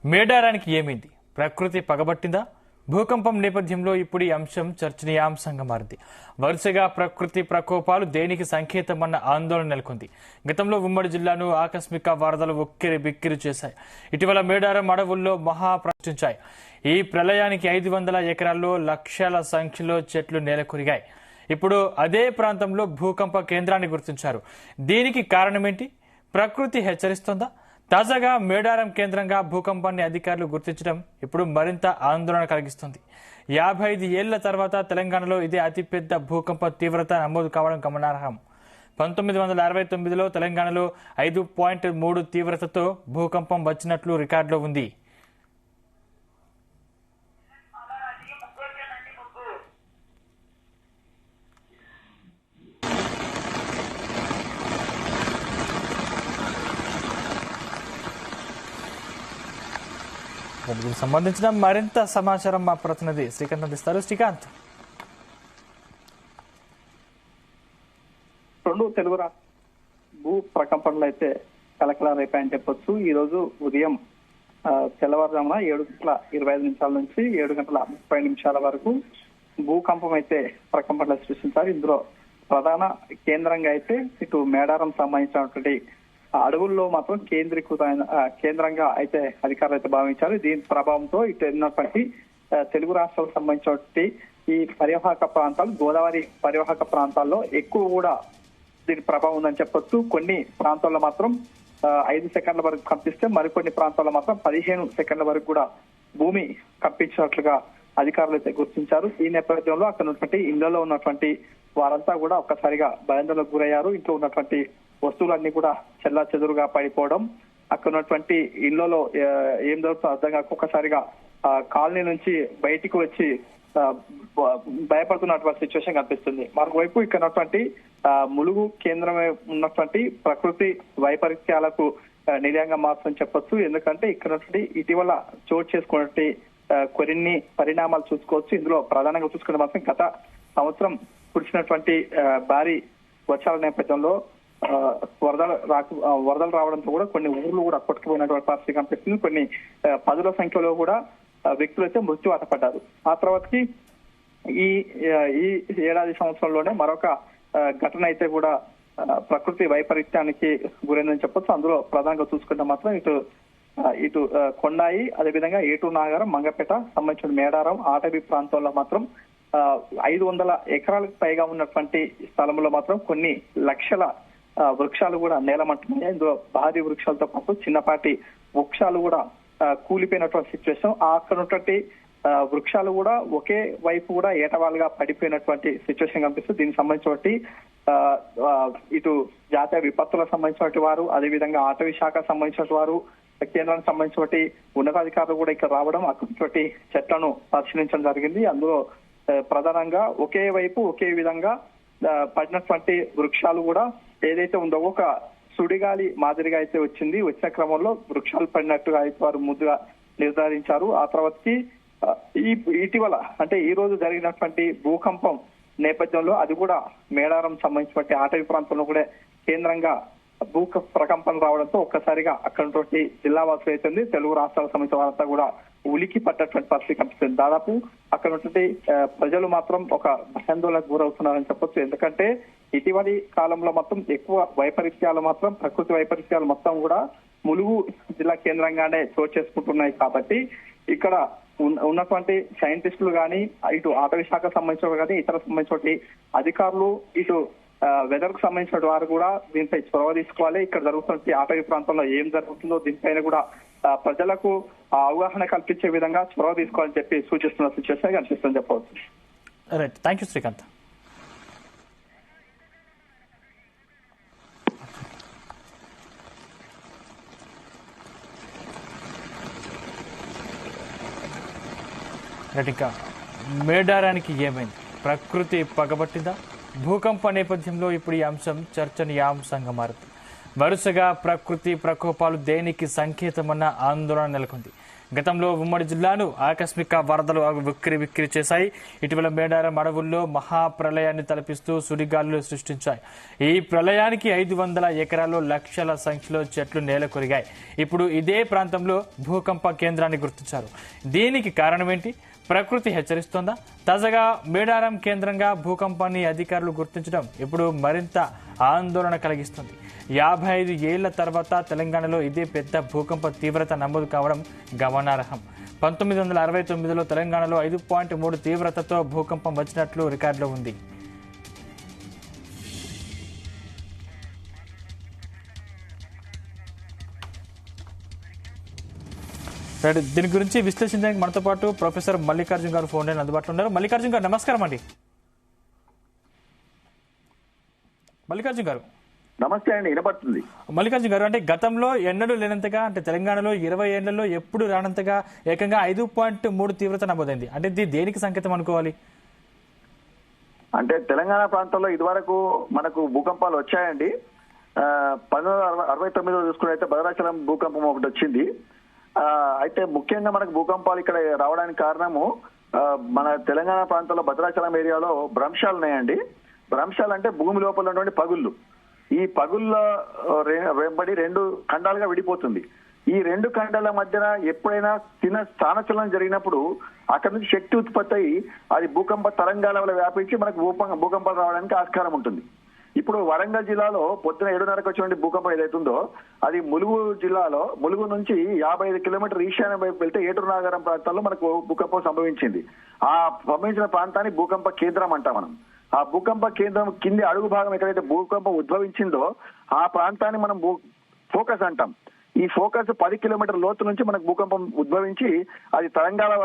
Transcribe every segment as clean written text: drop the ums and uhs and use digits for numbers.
మేడారానికి ఏమైంది? ప్రకృతి పగబట్టిందా? భూకంపం నేపథ్యంలో ఇప్పుడు ఈ అంశం చర్చనీయాంశంగా మారింది. వరుసగా ప్రకృతి ప్రకోపాలు దేనికి సంకేతమన్న ఆందోళన నెలకొంది. గతంలో ఉమ్మడి జిల్లాను ఆకస్మిక వరదలు ఉక్కిరి బిక్కిరి చేశాయి. ఇటీవల మేడారం అడవుల్లో మహాప్రష్టించాయి. ఈ ప్రళయానికి 500 ఎకరాల్లో లక్షల సంఖ్యలో చెట్లు నేలకొరిగాయి. ఇప్పుడు అదే ప్రాంతంలో భూకంప కేంద్రాన్ని గుర్తించారు. దీనికి కారణమేంటి? ప్రకృతి హెచ్చరిస్తోందా? తాజాగా మేడారం కేంద్రంగా భూకంపాన్ని అధికారులు గుర్తించడం ఇప్పుడు మరింత ఆందోళన కలిగిస్తుంది. 55 ఏళ్ల తర్వాత తెలంగాణలో ఇదే అతిపెద్ద భూకంప తీవ్రత నమోదు కావడం గమనార్హం. 1969లో తెలంగాణలో 5.3 తీవ్రతతో భూకంపం వచ్చినట్లు రికార్డులో ఉంది. దీనికి సంబంధించిన మరింత సమాచారం మా ప్రతినిధి శ్రీకాంత్ అందిస్తారు. శ్రీకాంత్, రెండు తెలుగు భూ ప్రకంపనలు అయితే కలకలం రేపాయని చెప్పొచ్చు. ఈ రోజు ఉదయం తెల్లవారుజామున 7:25 నుంచి 7:30 వరకు భూకంపం అయితే ప్రకంపనలు సృష్టించారు. ఇందులో ప్రధాన కేంద్రంగా అయితే ఇటు మేడారం సంబంధించినటువంటి అడవుల్లో మాత్రం కేంద్రంగా అయితే అధికారులు అయితే భావించారు. దీని ప్రభావంతో ఇటు ఉన్నటువంటి తెలుగు రాష్ట్రాలకు సంబంధించినటువంటి ఈ పరివాహక ప్రాంతాలు, గోదావరి పరివాహక ప్రాంతాల్లో ఎక్కువ కూడా దీని ప్రభావం ఉందని చెప్పొచ్చు. కొన్ని ప్రాంతాల్లో మాత్రం 5 సెకండ్ల వరకు కంపిస్తే మరికొన్ని ప్రాంతాల్లో మాత్రం 15 సెకండ్ల వరకు కూడా భూమి కంపించినట్లుగా అధికారులు అయితే గుర్తించారు. ఈ నేపథ్యంలో అక్కడ ఉన్నటువంటి ఇళ్లలో ఉన్నటువంటి వారంతా కూడా ఒక్కసారిగా భయాందోళనకు గురయ్యారు. ఇంట్లో ఉన్నటువంటి వస్తువులన్నీ కూడా చెల్లా చెదురుగా పడిపోవడం, అక్కడ ఉన్నటువంటి ఇళ్లలో ఏం జరుగుతుందో అర్థం కాక ఒక్కసారిగా కాలనీ నుంచి బయటికి వచ్చి భయపడుతున్నటువంటి సిచ్యువేషన్ కనిపిస్తుంది. మరోవైపు ఇక్కడ ఉన్నటువంటి ములుగు కేంద్రమే ఉన్నటువంటి ప్రకృతి వైపరీత్యాలకు నిలయంగా మారుతుందని చెప్పొచ్చు. ఎందుకంటే ఇక్కడ ఉన్నటువంటి ఇటీవల చోటు చేసుకున్నటువంటి కొన్ని పరిణామాలు చూసుకోవచ్చు. ఇందులో ప్రధానంగా చూసుకుంటే మాత్రం గత సంవత్సరం కురిసినటువంటి భారీ వర్షాల నేపథ్యంలో వరదలు రావడంతో కూడా కొన్ని ఊర్లు కూడా కొట్టుకుపోయినటువంటి పరిస్థితి కనిపిస్తుంది. కొన్ని 10ల సంఖ్యలో కూడా వ్యక్తులు అయితే మృత్యువాత పడ్డారు. ఆ తర్వాతకి ఈ ఏడాది సంవత్సరంలోనే మరొక ఘటన అయితే కూడా ప్రకృతి వైపరీత్యానికి గురైందని చెప్పొచ్చు. అందులో ప్రధానంగా చూసుకుంటే మాత్రం ఇటు కొండాయి, అదేవిధంగా ఏటూరు నాగారం, మంగపేట సంబంధించిన మేడారం ఆటవీ ప్రాంతాల్లో మాత్రం 500 ఎకరాలకు పైగా ఉన్నటువంటి స్థలంలో మాత్రం కొన్ని లక్షల వృక్షాలు కూడా నేలమంటున్నాయి. ఇందులో భారీ వృక్షాలతో పాటు చిన్నపాటి వృక్షాలు కూడా కూలిపోయినటువంటి సిచ్యువేషన్. అక్కడ ఉన్నటువంటి వృక్షాలు కూడా ఒకే వైపు కూడా ఏటవాలుగా పడిపోయినటువంటి సిచ్యువేషన్ కనిపిస్తుంది. దీనికి సంబంధించినటువంటి ఇటు జాతీయ విపత్తులకు సంబంధించినటువంటి వారు, అదేవిధంగా అటవీ శాఖకు సంబంధించినటువంటి వారు, కేంద్రానికి సంబంధించినటువంటి ఉన్నతాధికారులు కూడా ఇక్కడ రావడం అక్కడి చెట్లను పరిశీలించడం జరిగింది. అందులో ప్రధానంగా ఒకే వైపు ఒకే విధంగా పడినటువంటి వృక్షాలు కూడా ఏదైతే ఉందో ఒక సుడిగాలి మాదిరిగా అయితే వచ్చిన క్రమంలో వృక్షాలు పడినట్టుగా అయితే వారు ముందుగా నిర్ధారించారు. ఆ తర్వాతకి ఇటీవల అంటే ఈ రోజు జరిగినటువంటి భూకంపం నేపథ్యంలో అది కూడా మేడారం సంబంధించినటువంటి అటవీ ప్రాంతంలో కూడా కేంద్రంగా ప్రకంపనలు రావడంతో ఒక్కసారిగా అక్కడ జిల్లా వాసులు అయితే తెలుగు రాష్ట్రాలకు సంబంధించిన వారంతా కూడా ఉలికి పట్టేటువంటి పరిస్థితి కనిపిస్తుంది. దాదాపు అక్కడ ఉన్నటువంటి ప్రజలు మాత్రం ఒక భయాందోళనకు గురవుతున్నారని చెప్పొచ్చు. ఎందుకంటే ఇటీవలి కాలంలో మొత్తం ఎక్కువ ప్రకృతి వైపరీత్యాలు మొత్తం కూడా ములుగు జిల్లా కేంద్రంగానే చోటు చేసుకుంటున్నాయి. కాబట్టి ఇక్కడ ఉన్నటువంటి సైంటిస్టులు కానీ, ఇటు అటవీ శాఖకు సంబంధించిన కానీ, ఇతర సంబంధించిన అధికారులు, ఇటు వెదర్ కు సంబంధించిన వారు కూడా దీనిపై చొరవ తీసుకోవాలి. ఇక్కడ జరుగుతున్న అటవీ ప్రాంతంలో ఏం జరుగుతుందో దీనిపైన కూడా ప్రజలకు అవగాహన కల్పించే విధంగా చొరవ తీసుకోవాలని చెప్పి సూచిస్తున్న సిచ్యువేషన్ కనిపిస్తుందని చెప్పవచ్చు. Right, thank you Srikanth. ఇంకా మేడారానికి ఏమైంది? ప్రకృతి పగబట్టిందా? భూకంప నేపథ్యంలో ఇప్పుడు ఈ అంశం చర్చనీయాంశంగా మారింది. వరుసగా ప్రకృతి ప్రకోపాలు దేనికి సంకేతమన్న ఆందోళన నెలకొంది. గతంలో ఉమ్మడి జిల్లాను ఆకస్మిక వరదలు విక్కిరి చేశాయి. ఇటీవల మేడారం అడవుల్లో మహాప్రలయాన్ని తలపిస్తూ సుడిగాలులు సృష్టించాయి. ఈ ప్రళయానికి 500 ఎకరాల్లో లక్షల సంఖ్యలో చెట్లు నేలకొరిగాయి. ఇప్పుడు ఇదే ప్రాంతంలో భూకంప కేంద్రాన్ని గుర్తించారు. దీనికి కారణమేంటి? ప్రకృతి హెచ్చరిస్తోందా? తాజాగా మేడారం కేంద్రంగా భూకంపాన్ని అధికారులు గుర్తించడం ఇప్పుడు మరింత ఆందోళన కలిగిస్తుంది. 55 ఏళ్ల తర్వాత తెలంగాణలో ఇదే పెద్ద భూకంప తీవ్రత నమోదు కావడం గమనార్హం. 1969లో తెలంగాణలో 5.3 తీవ్రతతో భూకంపం వచ్చినట్లు రికార్డులో ఉంది. దీని గురించి విశ్లేషించడానికి మనతో పాటు ప్రొఫెసర్ మల్లికార్జున్ గారు ఫోన్ లైన్ అందుబాటులో ఉన్నారు. మల్లికార్జున్ గారు నమస్కారం అండి. మల్లికార్జున్ గారు నమస్తే అండి, వినపడుతుంది. మల్లికార్జున్ గారు, అంటే గతంలో ఎన్నడూ లేనంతగా, అంటే తెలంగాణలో 20 ఏళ్లలో ఎప్పుడు రానంతగా ఏకంగా 5.3 తీవ్రత నమోదైంది. అంటే దేనికి సంకేతం అనుకోవాలి? అంటే తెలంగాణ ప్రాంతంలో ఇదివరకు మనకు భూకంపాలు వచ్చాయండి. 1969లో చూసుకున్నైతే భద్రాచలం భూకంపం ఒకటి వచ్చింది. అయితే ముఖ్యంగా మనకు భూకంపాలు ఇక్కడ రావడానికి కారణము మన తెలంగాణ ప్రాంతంలో భద్రాచలం ఏరియాలో భ్రంశాలు ఉన్నాయండి. భ్రంశాలు అంటే భూమి లోపల ఉన్నటువంటి పగుళ్ళు. ఈ పగుళ్ళ వెంబడి 2 ఖండాలుగా విడిపోతుంది. ఈ 2 ఖండాల మధ్యన ఎప్పుడైనా స్థానచలనం జరిగినప్పుడు అక్కడ నుంచి శక్తి ఉత్పత్తి అయ్యి అది భూకంప తరంగాల వల్ల వ్యాపించి మనకు భూకంపాలు రావడానికి ఆస్కారం ఉంటుంది. ఇప్పుడు వరంగల్ జిల్లాలో పొద్దున 7:30కు వచ్చిన భూకంపం ఏదైతుందో అది ములుగు జిల్లాలో ములుగు నుంచి 55 కిలోమీటర్ ఈశాన్య వైపు వెళ్తే ఏటూరు నాగరం ప్రాంతంలో మనకు భూకంపం సంభవించింది. ఆ సంభవించిన ప్రాంతాన్ని భూకంప కేంద్రం అంటాం మనం. ఆ భూకంప కేంద్రం కింది అడుగు భాగం ఎక్కడైతే భూకంపం ఉద్భవించిందో ఆ ప్రాంతాన్ని మనం ఫోకస్ అంటాం. ఈ ఫోకస్ 10 కిలోమీటర్ లోతు నుంచి మనకు భూకంపం ఉద్భవించి అది తరంగాల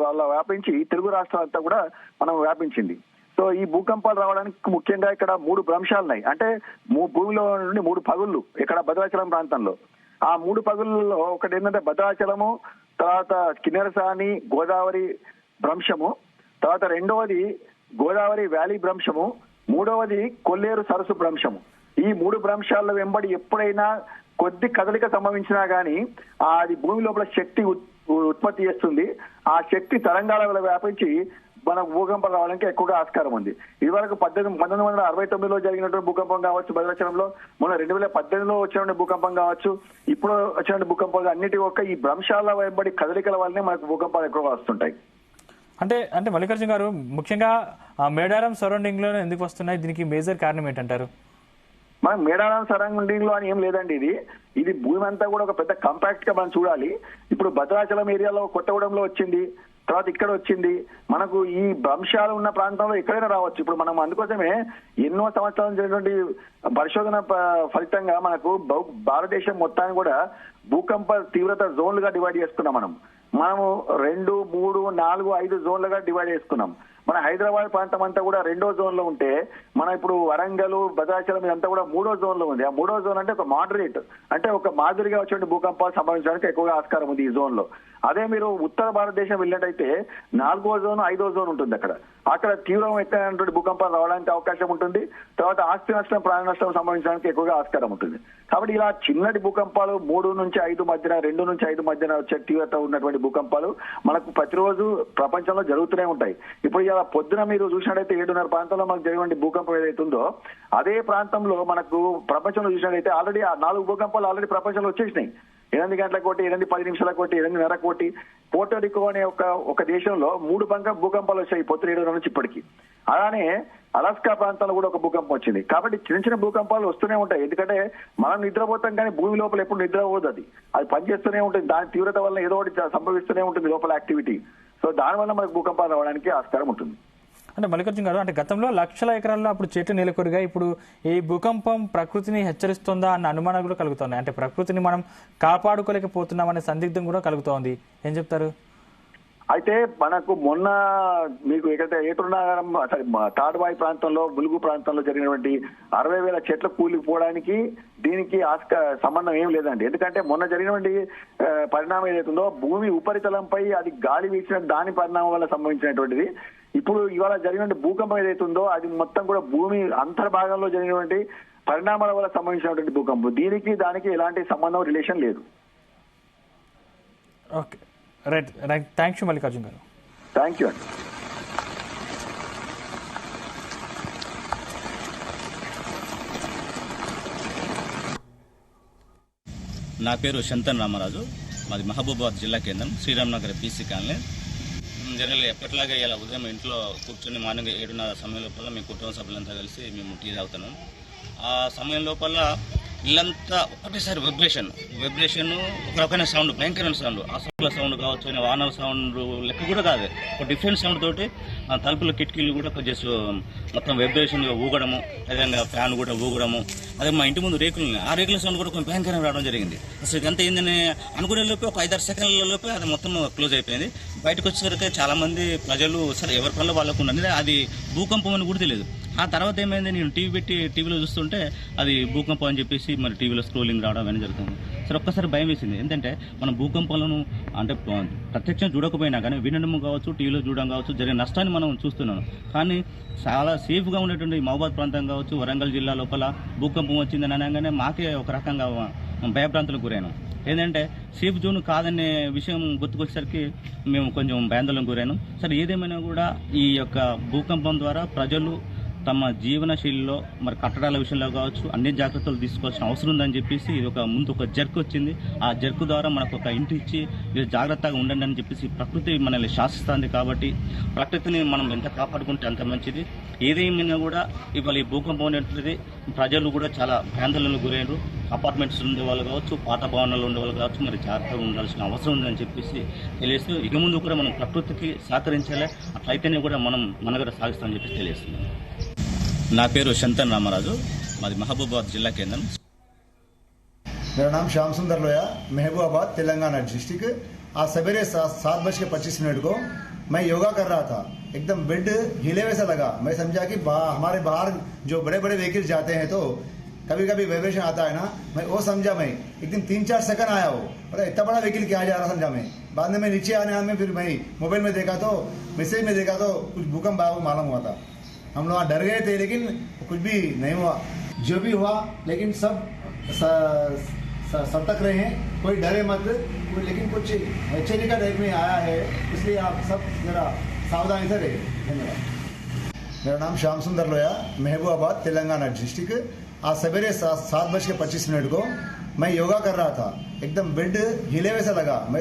వల్ల వ్యాపించి తెలుగు రాష్ట్రాలంతా కూడా మనం వ్యాపించింది. సో ఈ భూకంపాలు రావడానికి ముఖ్యంగా ఇక్కడ 3 భ్రంశాలు ఉన్నాయి. అంటే భూమిలో నుండి 3 పగుళ్ళు ఇక్కడ భద్రాచలం ప్రాంతంలో. ఆ 3 పగుళ్ళలో ఒకటి ఏంటంటే భద్రాచలము, తర్వాత కిన్నెరసాని గోదావరి భ్రంశము, తర్వాత రెండవది గోదావరి వ్యాలీ భ్రంశము, మూడవది కొల్లేరు సరస్సు భ్రంశము. ఈ 3 భ్రంశాల వెంబడి ఎప్పుడైనా కొద్ది కదలిక సంభవించినా గానీ అది భూమి లోపల శక్తి ఉత్పత్తి చేస్తుంది. ఆ శక్తి తరంగాల వల్ల వ్యాపించి మనకు భూకంపం రావడానికి ఎక్కువగా ఆస్కారం ఉంది. ఇదివరకు 1969లో జరిగినటువంటి భూకంపం కావచ్చు భద్రాచలంలో, మొన్న 2018లో వచ్చిన భూకంపం కావచ్చు, ఇప్పుడు వచ్చిన భూకంపాలు అన్నిటి ఒక్క ఈ భ్రంశాల వెంబడి కదలికల వల్లనే మనకు భూకంపాలు ఎక్కువగా వస్తుంటాయి. అంటే మల్లికార్జున్ గారు, ముఖ్యంగా మేడారం సరౌండింగ్ లో ఎందుకు వస్తున్నాయి? దీనికి మేజర్ కారణం ఏంటంటారు? మనం మేడారం సరౌండింగ్ లో అని ఏం లేదండి. ఇది భూమి అంతా కూడా ఒక పెద్ద కాంపాక్ట్ గా మనం చూడాలి. ఇప్పుడు భద్రాచలం ఏరియాలో కొత్తగూడెంలో వచ్చింది, తర్వాత ఇక్కడ వచ్చింది. మనకు ఈ భ్రంశాలు ఉన్న ప్రాంతంలో ఎక్కడైనా రావచ్చు. ఇప్పుడు మనం అందుకోసమే ఎన్నో సంవత్సరాల జరిగినటువంటి పరిశోధన ఫలితంగా మనకు భారతదేశం మొత్తాన్ని కూడా భూకంప తీవ్రత జోన్లుగా డివైడ్ చేసుకున్నాం. మనము 2, 3, 4, 5 జోన్లుగా డివైడ్ చేసుకున్నాం. మన హైదరాబాద్ ప్రాంతం అంతా కూడా 2వ జోన్ లో ఉంటే మనం ఇప్పుడు వరంగల్ భద్రాచలం ఇదంతా కూడా 3వ జోన్ లో ఉంది. ఆ 3వ జోన్ అంటే ఒక మోడరేట్, అంటే ఒక మాదిరిగా వచ్చే భూకంపాలు సంభవించడానికి ఎక్కువగా ఆస్కారం ఉంది ఈ జోన్ లో. అదే మీరు ఉత్తర భారతదేశం వెళ్ళినట్టయితే 4వ జోన్ 5వ జోన్ ఉంటుంది. అక్కడ తీవ్రమైనటువంటి భూకంపాలు రావడానికి అవకాశం ఉంటుంది. తర్వాత ఆస్తి నష్టం ప్రాణ నష్టం సంభవించడానికి ఎక్కువగా ఆస్కారం ఉంటుంది. కాబట్టి ఇలా చిన్నటి భూకంపాలు 3 నుంచి 5 మధ్యన 2 నుంచి 5 మధ్యన వచ్చే తీవ్రత ఉన్నటువంటి భూకంపాలు మనకు ప్రతిరోజు ప్రపంచంలో జరుగుతూనే ఉంటాయి. ఇప్పుడు ఇలా పొద్దున మీరు చూసినట్టయితే 7:30 ప్రాంతంలో మనకు జరిగిన భూకంపం ఏదైతుందో అదే ప్రాంతంలో మనకు ప్రపంచంలో చూసినట్టయితే ఆల్రెడీ 4 భూకంపాలు ఆల్రెడీ ప్రపంచంలో వచ్చేసినాయి. 8 గంటల కోటి, 8:10 నిమిషాల కోటి, 8:30 కోటి. పోర్టోరికో అనే ఒక దేశంలో 3 భూకంపాలు వచ్చాయి పొద్దున 7 నుంచి ఇప్పటికి. అలానే అలాస్కా ప్రాంతంలో కూడా ఒక భూకంపం వచ్చింది. కాబట్టి చిన్న భూకంపాలు వస్తూనే ఉంటాయి. ఎందుకంటే మనం నిద్రపోతాం కానీ భూమి లోపల ఎప్పుడు నిద్ర పోదు. అది పనిచేస్తూనే ఉంటుంది. దాని తీవ్రత వల్ల ఏదో ఒకటి సంభవిస్తూనే ఉంటుంది లోపల యాక్టివిటీ. సో దానివల్ల మనకు భూకంపాలు రావడానికి ఆస్కారం ఉంటుంది. అంటే మల్లికార్జున్ గారు, అంటే గతంలో లక్షల ఎకరాల్లో అప్పుడు చెట్లు నెలకొరిగా ఇప్పుడు ఈ భూకంపం ప్రకృతిని హెచ్చరిస్తుందా అన్న అనుమానాలు కూడా కలుగుతున్నాయి. అంటే ప్రకృతిని మనం కాపాడుకోలేకపోతున్నామనే సందిగ్ధం కూడా కలుగుతోంది. ఏం చెప్తారు? అయితే మనకు మొన్న మీకు ఎక్కడైతే ఏటూరు నాగరం తాడ్వాయి ప్రాంతంలో ములుగు ప్రాంతంలో జరిగినటువంటి 60,000 చెట్లు కూలిపోవడానికి దీనికి సంబంధం ఏం లేదండి. ఎందుకంటే మొన్న జరిగినటువంటి పరిణామం ఏదైతుందో భూమి ఉపరితలంపై అది గాలి వీచిన దాని పరిణామం వల్ల సంభవించినటువంటిది. ఇప్పుడు ఇవాళ జరిగిన భూకంపం ఏదైతుందో అది మొత్తం కూడా భూమి అంతర్భాగంలో జరిగినటువంటి పరిణామాల వల్ల సంభవించినటువంటి భూకంపం. దీనికి దానికి ఎలాంటి సంబంధం రిలేషన్ లేదు. Okay. Right right, thank you Mallikarjun garu. Thank you అండి. నా పేరు శంతన్ రామరాజు, మాది మహబూబాబాద్ జిల్లా కేంద్రం శ్రీరామ్నగర్ బీసీ కాలనీ. జనరల్గా ఎప్పటిలాగే ఇలా ఉదయం ఇంట్లో కూర్చొని మార్నింగ్ 7:30 సమయం లోపల మేము కుటుంబ సభ్యులంతా కలిసి మేము టీ తాగుతున్నాం. ఆ సమయం లోపల ఇల్లంతా ఒకటేసారి వైబ్రేషన్ ఒక రకమైన సౌండ్, భయంకరమైన సౌండ్, అసలు సౌండ్ కావచ్చు, వానల సౌండ్ లెక్క కూడా కాదు, ఒక డిఫరెంట్ సౌండ్ తోటి తలుపుల కిటికీలు కూడా జస్ట్ మొత్తం వైబ్రేషన్ ఊగడము, అదేవిధంగా ఫ్యాన్ కూడా ఊగడము. అదే మా ఇంటి ముందు రేకులు ఉన్నాయి, ఆ రేకుల సౌండ్ కూడా కొంచెం భయంకరంగా రావడం జరిగింది. అసలు ఇదంతా ఏందని అనుకునే లోపే ఒక 5-6 సెకండ్ల లోపే అది మొత్తం క్లోజ్ అయిపోయింది. బయటకు వచ్చేసరికి చాలా మంది ప్రజలు సరే ఎవరి పనులు వాళ్ళకు ఉన్నది, అది భూకంపం అని కూడా తెలియదు. ఆ తర్వాత ఏమైంది, నేను టీవీలో చూస్తుంటే అది భూకంపం అని చెప్పేసి మరి టీవీలో స్క్రోలింగ్ రావడం అనేది జరుగుతుంది. సరే ఒక్కసారి భయం వేసింది. ఎందుకంటే మనం భూకంపాలను అంటే ప్రత్యక్షంగా చూడకపోయినా కానీ వినడం కావచ్చు, టీవీలో చూడడం కావచ్చు, జరిగిన నష్టాన్ని మనం చూస్తున్నాం. కానీ చాలా సేఫ్గా ఉన్నటువంటి మహబూబాబాద్ ప్రాంతం కావచ్చు, వరంగల్ జిల్లా లోపల భూకంపం వచ్చిందని అనగానే మాకే ఒక రకంగా భయభ్రాంతులకు గురైనాం. ఏంటంటే సేఫ్ జోన్ కాదనే విషయం గుర్తుకొచ్చేసరికి మేము కొంచెం భయాందోళనకు గురైనాం. సరే ఏదేమైనా కూడా ఈ యొక్క భూకంపం ద్వారా ప్రజలు తమ జీవన శైలిలో మరి కట్టడాల విషయంలో కావచ్చు అన్ని జాగ్రత్తలు తీసుకోవాల్సిన అవసరం ఉందని చెప్పేసి ఇది ఒక జర్క్ వచ్చింది. ఆ జర్క్ ద్వారా మనకు ఒక ఇంటి ఇచ్చి మీరు జాగ్రత్తగా ఉండండి అని చెప్పేసి ప్రకృతి మనల్ని శాసిస్తుంది. కాబట్టి ప్రకృతిని మనం ఎంత కాపాడుకుంటే అంత మంచిది. ఏదేమైనా కూడా ఇవాళ ఈ భూకంపం అనేటువంటిది ప్రజలు కూడా చాలా భయాందోళనకు గురైనారు. అపార్ట్మెంట్స్ ఉండేవాళ్ళు కావచ్చు, పాత భవనాలు ఉండేవాళ్ళు కావచ్చు, మరి జాగ్రత్తగా ఉండాల్సిన అవసరం ఉందని చెప్పేసి తెలియస్తూ ఇక ముందు కూడా మనం ప్రకృతికి సహకరించాలి, అట్లయితేనే కూడా మనం మనగడ సాగిస్తామని చెప్పేసి తెలియజేస్తున్నాం. నా పేరు శంతన్ రామరాజు, మాది మహబూబాబాద్ జిల్లా కేంద్రం. मेरा नाम श्याम सुंदर लोया, महबूबाबाद तेलंगाना डिस्ट्रिक्ट. आज सवेरे 7:25 को मैं योगा कर रहा था, एकदम बेड हिले वैसा लगा. मैं समझा कि हमारे बाहर जो बड़े बड़े व्हीकल जाते हैं तो कभी कभी वाइब्रेशन आता है ना, मैं वो समझा. मैं एकदम 3-4 सेकंड आया वो, अरे इतना बड़ा व्हीकल क्या जा रहा समझा मैं. बाद में नीचे आने में फिर मैं मोबाइल में देखा तो मैसेज में देखा तो कुछ भूकंप मालूम हुआ था. हम लोग डर गए थे लेकिन कुछ भी नहीं हुआ. जो भी हुआ लेकिन सब सतर्क रहे हैं, कोई डरे मत. लेकिन कुछ चेनी का टाइप में आया है, इसलिए आप सब जरा सावधानी से रहे. धन्यवाद. मेरा नाम श्याम सुंदर लोया, महबूबाबाद तेलंगाना डिस्ट्रिक्ट. आज सवेरे 7:25 को मैं योगा कर रहा था, एकदम बेड हिले वैसा लगा. मैं